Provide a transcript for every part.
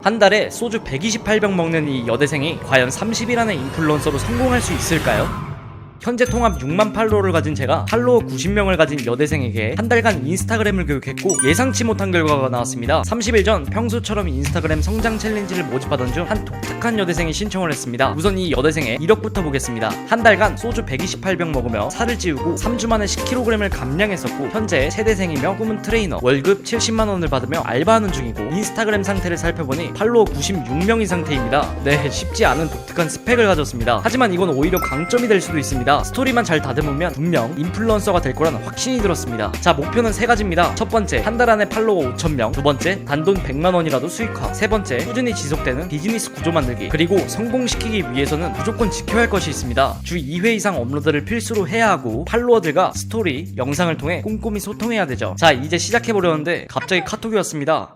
한 달에 소주 128병 먹는 이 여대생이 과연 30일 안에 인플루언서로 성공할 수 있을까요? 현재 통합 6만 팔로워를 가진 제가 팔로워 90명을 가진 여대생에게 한 달간 인스타그램을 교육했고 예상치 못한 결과가 나왔습니다. 30일 전 평소처럼 인스타그램 성장 챌린지를 모집하던 중 한 독특한 여대생이 신청을 했습니다. 우선 이 여대생의 이력부터 보겠습니다. 한 달간 소주 128병 먹으며 살을 찌우고 3주 만에 10kg을 감량했었고 현재 세대생이며 꿈은 트레이너, 월급 70만원을 받으며 알바하는 중이고 인스타그램 상태를 살펴보니 팔로워 96명인 상태입니다. 네, 쉽지 않은 독특한 스펙을 가졌습니다. 하지만 이건 오히려 강점이 될 수도 있습니다. 스토리만 잘 다듬으면 분명 인플루언서가 될 거라는 확신이 들었습니다. 자, 목표는 세 가지입니다. 첫 번째, 한 달 안에 팔로워 5,000명. 두 번째, 단돈 100만원이라도 수익화. 세 번째, 꾸준히 지속되는 비즈니스 구조 만들기. 그리고 성공시키기 위해서는 무조건 지켜야 할 것이 있습니다. 주 2회 이상 업로드를 필수로 해야 하고 팔로워들과 스토리, 영상을 통해 꼼꼼히 소통해야 되죠. 자, 이제 시작해보려는데 갑자기 카톡이 왔습니다.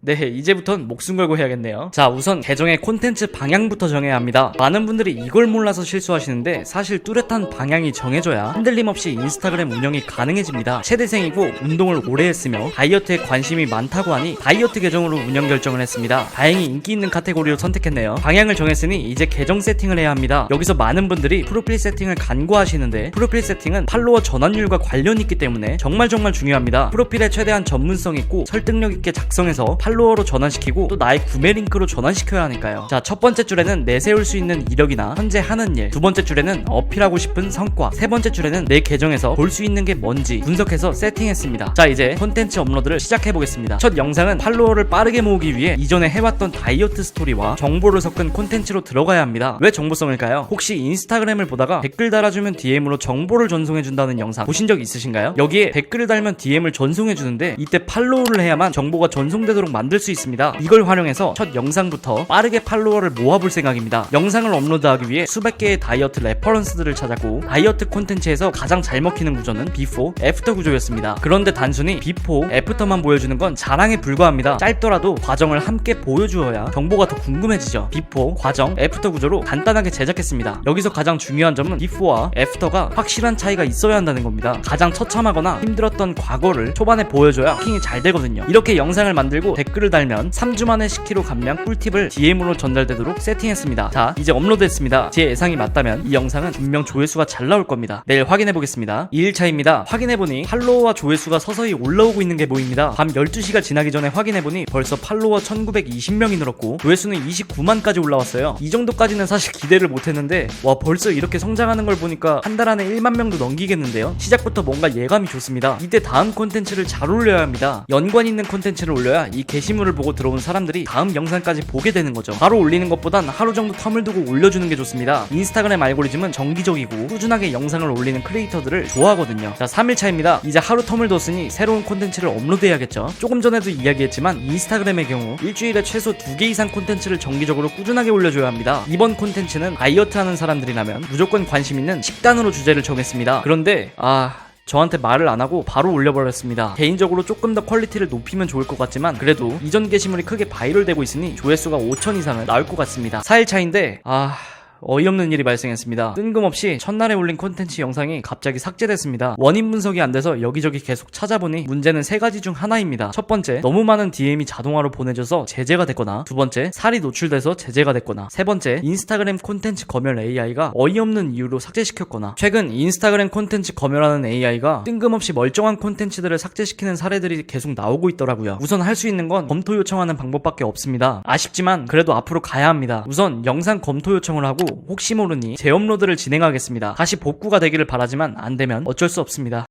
네, 이제부턴 목숨 걸고 해야겠네요. 자, 우선 계정의 콘텐츠 방향부터 정해야 합니다. 많은 분들이 이걸 몰라서 실수하시는데 사실 뚜렷한 방향이 정해져야 흔들림 없이 인스타그램 운영이 가능해집니다. 세대생이고 운동을 오래 했으며 다이어트에 관심이 많다고 하니 다이어트 계정으로 운영 결정을 했습니다. 다행히 인기 있는 카테고리로 선택했네요. 방향을 정했으니 이제 계정 세팅을 해야 합니다. 여기서 많은 분들이 프로필 세팅을 간과하시는데 프로필 세팅은 팔로워 전환율과 관련이 있기 때문에 정말 중요합니다. 프로필에 최대한 전문성 있고 설득력 있게 작성해서 팔로워로 전환시키고 또 나의 구매 링크로 전환시켜야 하니까요. 자, 첫 번째 줄에는 내세울 수 있는 이력이나 현재 하는 일, 두 번째 줄에는 어필하고 싶은 성과, 세 번째 줄에는 내 계정에서 볼 수 있는 게 뭔지 분석해서 세팅했습니다. 자, 이제 콘텐츠 업로드를 시작해보겠습니다. 첫 영상은 팔로워를 빠르게 모으기 위해 이전에 해왔던 다이어트 스토리와 정보를 섞은 콘텐츠로 들어가야 합니다. 왜 정보성일까요? 혹시 인스타그램을 보다가 댓글 달아주면 DM으로 정보를 전송해준다는 영상 보신 적 있으신가요? 여기에 댓글을 달면 DM을 전송해주는데 이때 팔로우를 해야만 정보가 전송되도록 만들 수 있습니다. 이걸 활용해서 첫 영상부터 빠르게 팔로워를 모아볼 생각입니다. 영상을 업로드하기 위해 수백 개의 다이어트 레퍼런스들을 찾았고 다이어트 콘텐츠에서 가장 잘 먹히는 구조는 비포, 애프터 구조였습니다. 그런데 단순히 비포, 애프터만 보여주는 건 자랑에 불과합니다. 짧더라도 과정을 함께 보여주어야 정보가 더 궁금해지죠. 비포, 과정, 애프터 구조로 간단하게 제작했습니다. 여기서 가장 중요한 점은 비포와 애프터가 확실한 차이가 있어야 한다는 겁니다. 가장 처참하거나 힘들었던 과거를 초반에 보여줘야 쿠킹이 잘 되거든요. 이렇게 영상을 만들고 댓글을 달면 3주 만에 10kg 감량 꿀팁을 DM으로 전달되도록 세팅했습니다. 자, 이제 업로드했습니다. 제 예상이 맞다면 이 영상은 분명 조회수가 잘 나올 겁니다. 내일 확인해보겠습니다. 2일차입니다. 확인해보니 팔로워와 조회수가 서서히 올라오고 있는 게 보입니다. 밤 12시가 지나기 전에 확인해보니 벌써 팔로워 1920명이 늘었고 조회수는 29만까지 올라왔어요. 이 정도까지는 사실 기대를 못했는데 와, 벌써 이렇게 성장하는 걸 보니까 한 달 안에 1만 명도 넘기겠는데요. 시작부터 뭔가 예감이 좋습니다. 이때 다음 콘텐츠를 잘 올려야 합니다. 연관 있는 콘텐츠를 올려야 이 게시물을 보고 들어온 사람들이 다음 영상까지 보게 되는 거죠. 바로 올리는 것보단 하루 정도 텀을 두고 올려주는 게 좋습니다. 인스타그램 알고리즘은 정기적이고 꾸준하게 영상을 올리는 크리에이터들을 좋아하거든요. 자, 3일차입니다. 이제 하루 텀을 뒀으니 새로운 콘텐츠를 업로드해야겠죠. 조금 전에도 이야기했지만 인스타그램의 경우 일주일에 최소 2개 이상 콘텐츠를 정기적으로 꾸준하게 올려줘야 합니다. 이번 콘텐츠는 다이어트 하는 사람들이라면 무조건 관심 있는 식단으로 주제를 정했습니다. 그런데 저한테 말을 안 하고 바로 올려버렸습니다. 개인적으로 조금 더 퀄리티를 높이면 좋을 것 같지만 그래도 이전 게시물이 크게 바이럴되고 있으니 조회수가 5,000 이상은 나올 것 같습니다. 4일차인데 어이없는 일이 발생했습니다. 뜬금없이 첫날에 올린 콘텐츠 영상이 갑자기 삭제됐습니다. 원인 분석이 안 돼서 여기저기 계속 찾아보니 문제는 세 가지 중 하나입니다. 첫 번째, 너무 많은 DM이 자동화로 보내져서 제재가 됐거나, 두 번째, 살이 노출돼서 제재가 됐거나, 세 번째, 인스타그램 콘텐츠 검열 AI가 어이없는 이유로 삭제시켰거나. 최근 인스타그램 콘텐츠 검열하는 AI가 뜬금없이 멀쩡한 콘텐츠들을 삭제시키는 사례들이 계속 나오고 있더라고요. 우선 할 수 있는 건 검토 요청하는 방법밖에 없습니다. 아쉽지만 그래도 앞으로 가야 합니다. 우선 영상 검토 요청을 하고 혹시 모르니 재업로드를 진행하겠습니다. 다시 복구가 되기를 바라지만 안되면 어쩔 수 없습니다.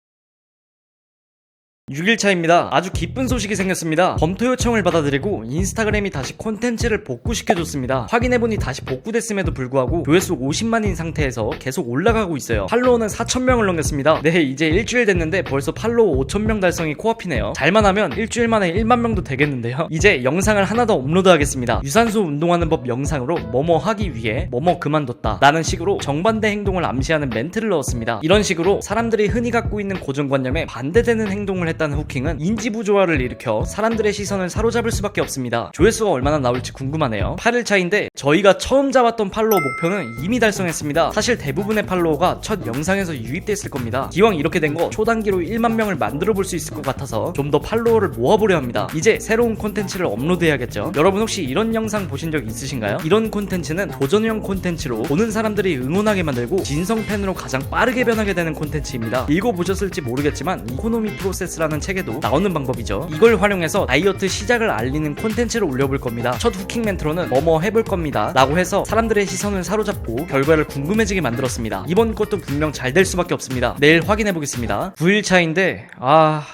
6일차입니다. 아주 기쁜 소식이 생겼습니다. 검토 요청을 받아들이고 인스타그램이 다시 콘텐츠를 복구시켜줬습니다. 확인해보니 다시 복구됐음에도 불구하고 조회수 50만인 상태에서 계속 올라가고 있어요. 팔로워는 4,000명을 넘겼습니다. 네, 이제 일주일 됐는데 벌써 팔로워 5,000명 달성이 코앞이네요. 잘만 하면 일주일 만에 1만 명도 되겠는데요. 이제 영상을 하나 더 업로드하겠습니다. 유산소 운동하는 법 영상으로 뭐뭐 하기 위해 뭐뭐 그만뒀다 라는 식으로 정반대 행동을 암시하는 멘트를 넣었습니다. 이런 식으로 사람들이 흔히 갖고 있는 고정관념에 반대되는 행동을 했다는 후킹은 인지 부조화를 일으켜 사람들의 시선을 사로잡을 수밖에 없습니다. 조회수가 얼마나 나올지 궁금하네요. 8일차인데 저희가 처음 잡았던 팔로워 목표는 이미 달성했습니다. 사실 대부분의 팔로워가 첫 영상에서 유입됐을 겁니다. 기왕 이렇게 된 거 초단기로 1만 명을 만들어 볼 수 있을 것 같아서 좀 더 팔로워를 모아보려 합니다. 이제 새로운 콘텐츠를 업로드해야겠죠. 여러분 혹시 이런 영상 보신 적 있으신가요? 이런 콘텐츠는 도전형 콘텐츠로 보는 사람들이 응원하게 만들고 진성팬으로 가장 빠르게 변하게 되는 콘텐츠입니다. 읽어보셨을지 모르겠지만 이코노미 프로세스라는 책에도 나오는 방법이죠. 이걸 활용해서 다이어트 시작을 알리는 콘텐츠를 올려볼 겁니다. 첫 후킹 멘트로는 뭐뭐 해볼 겁니다 라고 해서 사람들의 시선을 사로잡고 결과를 궁금해지게 만들었습니다. 이번 것도 분명 잘 될 수밖에 없습니다. 내일 확인해보겠습니다. 9일차인데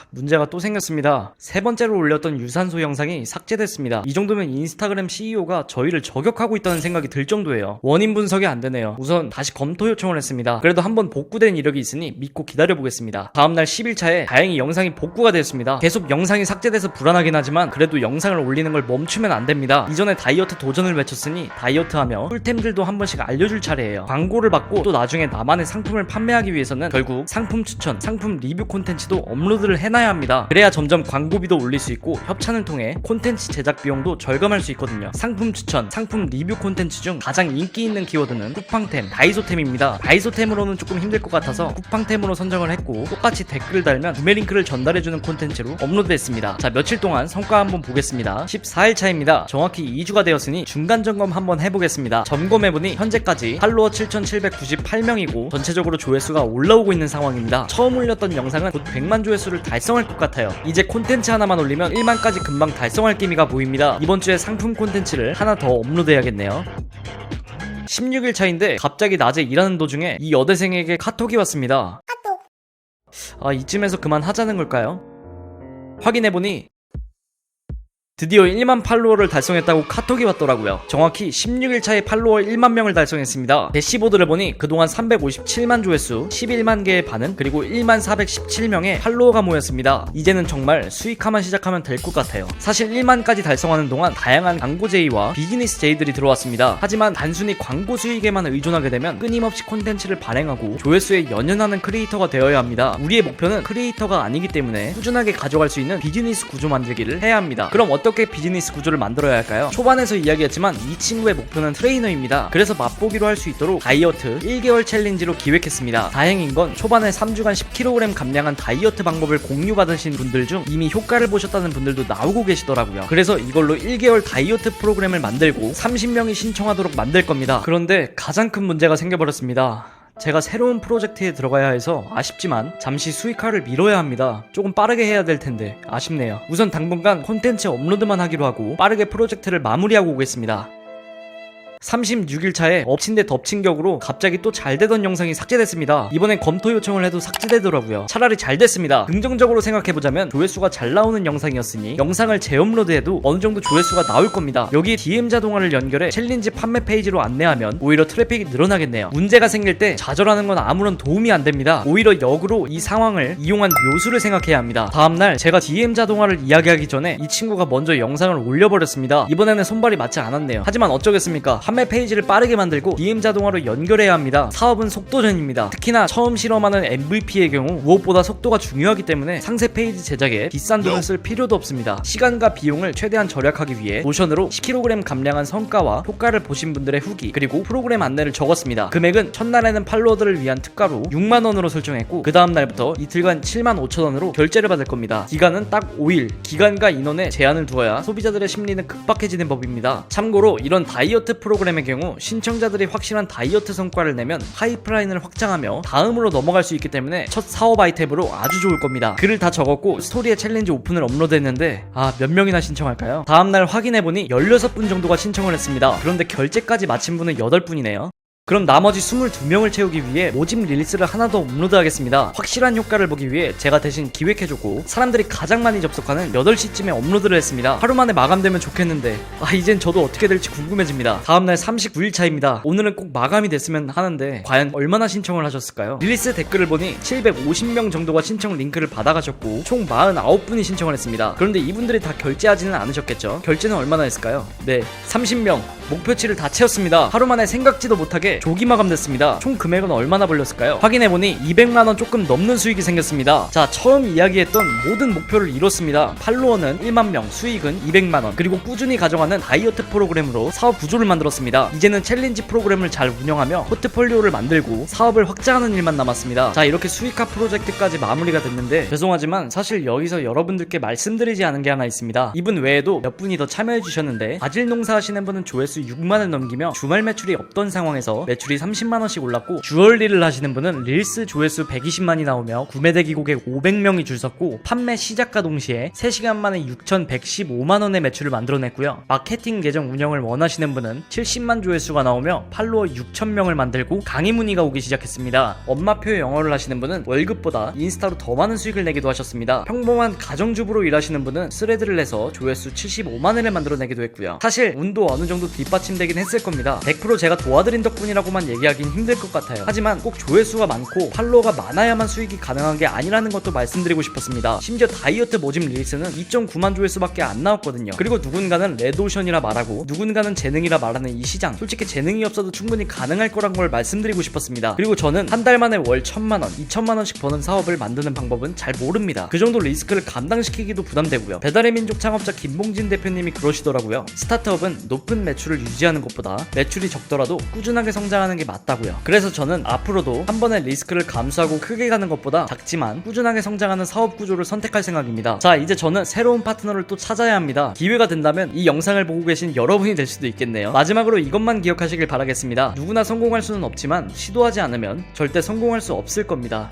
문제가 또 생겼습니다. 세 번째로 올렸던 유산소 영상이 삭제됐습니다. 이 정도면 인스타그램 CEO가 저희를 저격하고 있다는 생각이 들 정도예요. 원인 분석이 안 되네요. 우선 다시 검토 요청을 했습니다. 그래도 한번 복구된 이력이 있으니 믿고 기다려보겠습니다. 다음날 10일차에 다행히 영상이 복구가 되었습니다. 계속 영상이 삭제돼서 불안하긴 하지만 그래도 영상을 올리는 걸 멈추면 안 됩니다. 이전에 다이어트 도전을 외쳤으니 다이어트하며 꿀템들도 한 번씩 알려줄 차례예요. 광고를 받고 또 나중에 나만의 상품을 판매하기 위해서는 결국 상품 추천, 상품 리뷰 콘텐츠도 업로드를 해놔야 합니다. 그래야 점점 광고비도 올릴 수 있고 협찬을 통해 콘텐츠 제작 비용도 절감할 수 있거든요. 상품 추천, 상품 리뷰 콘텐츠 중 가장 인기 있는 키워드는 쿠팡템, 다이소템입니다. 다이소템으로는 조금 힘들 것 같아서 쿠팡템으로 선정을 했고 똑같이 댓글을 달면 구매 링크를 전달해주는 콘텐츠로 업로드했습니다. 자, 며칠 동안 성과 한번 보겠습니다. 14일차입니다. 정확히 2주가 되었으니 중간 점검 한번 해보겠습니다. 점검해보니 현재까지 팔로워 7,798명이고 전체적으로 조회수가 올라오고 있는 상황입니다. 처음 올렸던 영상은 곧 100만 조회수를 달성할 것 같아요. 이제 콘텐츠 하나만 올리면 1만까지 금방 달성할 기미가 보입니다. 이번 주에 상품 콘텐츠를 하나 더 업로드해야겠네요. 16일 차인데 갑자기 낮에 일하는 도중에 이 여대생에게 카톡이 왔습니다. 이쯤에서 그만하자는 걸까요? 확인해보니 드디어 1만 팔로워를 달성했다고 카톡이 왔더라고요. 정확히 16일차에 팔로워 1만 명을 달성했습니다. 대시보드를 보니 그동안 357만 조회수, 11만 개의 반응, 그리고 1만 417명의 팔로워가 모였습니다. 이제는 정말 수익화만 시작하면 될 것 같아요. 사실 1만까지 달성하는 동안 다양한 광고 제의와 비즈니스 제의들이 들어왔습니다. 하지만 단순히 광고 수익에만 의존하게 되면 끊임없이 콘텐츠를 발행하고 조회수에 연연하는 크리에이터가 되어야 합니다. 우리의 목표는 크리에이터가 아니기 때문에 꾸준하게 가져갈 수 있는 비즈니스 구조 만들기를 해야 합니다. 그럼 어떻게 비즈니스 구조를 만들어야 할까요? 초반에서 이야기했지만 이 친구의 목표는 트레이너입니다. 그래서 맛보기로 할 수 있도록 다이어트 1개월 챌린지로 기획했습니다. 다행인 건 초반에 3주간 10kg 감량한 다이어트 방법을 공유받으신 분들 중 이미 효과를 보셨다는 분들도 나오고 계시더라고요. 그래서 이걸로 1개월 다이어트 프로그램을 만들고 30명이 신청하도록 만들 겁니다. 그런데 가장 큰 문제가 생겨버렸습니다. 제가 새로운 프로젝트에 들어가야 해서 아쉽지만 잠시 수익화를 미뤄야 합니다. 조금 빠르게 해야 될 텐데 아쉽네요. 우선 당분간 콘텐츠 업로드만 하기로 하고 빠르게 프로젝트를 마무리하고 오겠습니다. 36일차에 엎친 데 덮친 격으로 갑자기 또 잘 되던 영상이 삭제됐습니다. 이번엔 검토 요청을 해도 삭제되더라고요. 차라리 잘 됐습니다. 긍정적으로 생각해보자면 조회수가 잘 나오는 영상이었으니 영상을 재업로드해도 어느정도 조회수가 나올 겁니다. 여기에 DM 자동화를 연결해 챌린지 판매 페이지로 안내하면 오히려 트래픽이 늘어나겠네요. 문제가 생길 때 좌절하는 건 아무런 도움이 안 됩니다. 오히려 역으로 이 상황을 이용한 묘수를 생각해야 합니다. 다음날 제가 DM 자동화를 이야기하기 전에 이 친구가 먼저 영상을 올려버렸습니다. 이번에는 손발이 맞지 않았네요. 하지만 어쩌겠습니까? 판매 페이지를 빠르게 만들고 DM 자동화로 연결해야 합니다. 사업은 속도전입니다. 특히나 처음 실험하는 MVP의 경우 무엇보다 속도가 중요하기 때문에 상세 페이지 제작에 비싼 돈을 쓸 필요도 없습니다. 시간과 비용을 최대한 절약하기 위해 노션으로 10kg 감량한 성과와 효과를 보신 분들의 후기 그리고 프로그램 안내를 적었습니다. 금액은 첫날에는 팔로워들을 위한 특가로 6만원으로 설정했고 그 다음날부터 이틀간 75,000원으로 결제를 받을 겁니다. 기간은 딱 5일. 기간과 인원에 제한을 두어야 소비자들의 심리는 급박해지는 법입니다. 참고로 이런 다이어트 프로그램의 경우 신청자들이 확실한 다이어트 성과를 내면 파이프라인을 확장하며 다음으로 넘어갈 수 있기 때문에 첫 사업 아이템으로 아주 좋을 겁니다. 글을 다 적었고 스토리에 챌린지 오픈을 업로드했는데 몇 명이나 신청할까요? 다음날 확인해보니 16분 정도가 신청을 했습니다. 그런데 결제까지 마친 분은 8분이네요. 그럼 나머지 22명을 채우기 위해 모집 릴리스를 하나 더 업로드하겠습니다. 확실한 효과를 보기 위해 제가 대신 기획해주고 사람들이 가장 많이 접속하는 8시쯤에 업로드를 했습니다. 하루 만에 마감되면 좋겠는데 이젠 저도 어떻게 될지 궁금해집니다. 다음날 39일차입니다. 오늘은 꼭 마감이 됐으면 하는데 과연 얼마나 신청을 하셨을까요? 릴리스 댓글을 보니 750명 정도가 신청 링크를 받아가셨고 총 49분이 신청을 했습니다. 그런데 이분들이 다 결제하지는 않으셨겠죠? 결제는 얼마나 했을까요? 네, 30명. 목표치를 다 채웠습니다. 하루 만에 생각지도 못하게 이렇게 조기 마감됐습니다. 총 금액은 얼마나 벌렸을까요? 확인해보니 200만원 조금 넘는 수익이 생겼습니다. 자, 처음 이야기했던 모든 목표를 이뤘습니다. 팔로워는 1만명, 수익은 200만원, 그리고 꾸준히 가져가는 다이어트 프로그램으로 사업 구조를 만들었습니다. 이제는 챌린지 프로그램을 잘 운영하며 포트폴리오를 만들고 사업을 확장하는 일만 남았습니다. 자, 이렇게 수익화 프로젝트까지 마무리가 됐는데, 죄송하지만 사실 여기서 여러분들께 말씀드리지 않은 게 하나 있습니다. 이분 외에도 몇 분이 더 참여해 주셨는데, 바질 농사 하시는 분은 조회수 6만을 넘기며 주말 매출이 없던 상황에서 매출이 30만원씩 올랐고, 주얼리를 하시는 분은 릴스 조회수 120만이 나오며 구매대기 고객 500명이 줄 섰고, 판매 시작과 동시에 3시간 만에 6,115만원의 매출을 만들어냈고요. 마케팅 계정 운영을 원하시는 분은 70만 조회수가 나오며 팔로워 6,000명을 만들고 강의 문의가 오기 시작했습니다. 엄마표 영어를 하시는 분은 월급보다 인스타로 더 많은 수익을 내기도 하셨습니다. 평범한 가정주부로 일하시는 분은 스레드를 내서 조회수 75만회를 만들어내기도 했고요. 사실 운도 어느 정도 뒷받침되긴 했을 겁니다. 100% 제가 도와드린 덕분이라고만 얘기하긴 힘들 것 같아요. 하지만 꼭 조회수가 많고 팔로워가 많아야만 수익이 가능한 게 아니라는 것도 말씀드리고 싶었습니다. 심지어 다이어트 모집 릴스는 2.9만 조회수밖에 안 나왔거든요. 그리고 누군가는 레드오션이라 말하고 누군가는 재능이라 말하는 이 시장, 솔직히 재능이 없어도 충분히 가능할 거란 걸 말씀드리고 싶었습니다. 그리고 저는 한 달 만에 월 1,000만원, 2,000만원씩 버는 사업을 만드는 방법은 잘 모릅니다. 그 정도 리스크를 감당시키기도 부담되고요. 배달의 민족 창업자 김봉진 대표님이 그러시더라고요. 스타트업은 높은 매출을 유지하는 것보다 매출이 적더라도 꾸준하게 성장하는 게 맞다고요. 그래서 저는 앞으로도 한 번에 리스크를 감수하고 크게 가는 것보다 작지만 꾸준하게 성장하는 사업 구조를 선택할 생각입니다. 자, 이제 저는 새로운 파트너를 또 찾아야 합니다. 기회가 된다면 이 영상을 보고 계신 여러분이 될 수도 있겠네요. 마지막으로 이것만 기억하시길 바라겠습니다. 누구나 성공할 수는 없지만 시도하지 않으면 절대 성공할 수 없을 겁니다.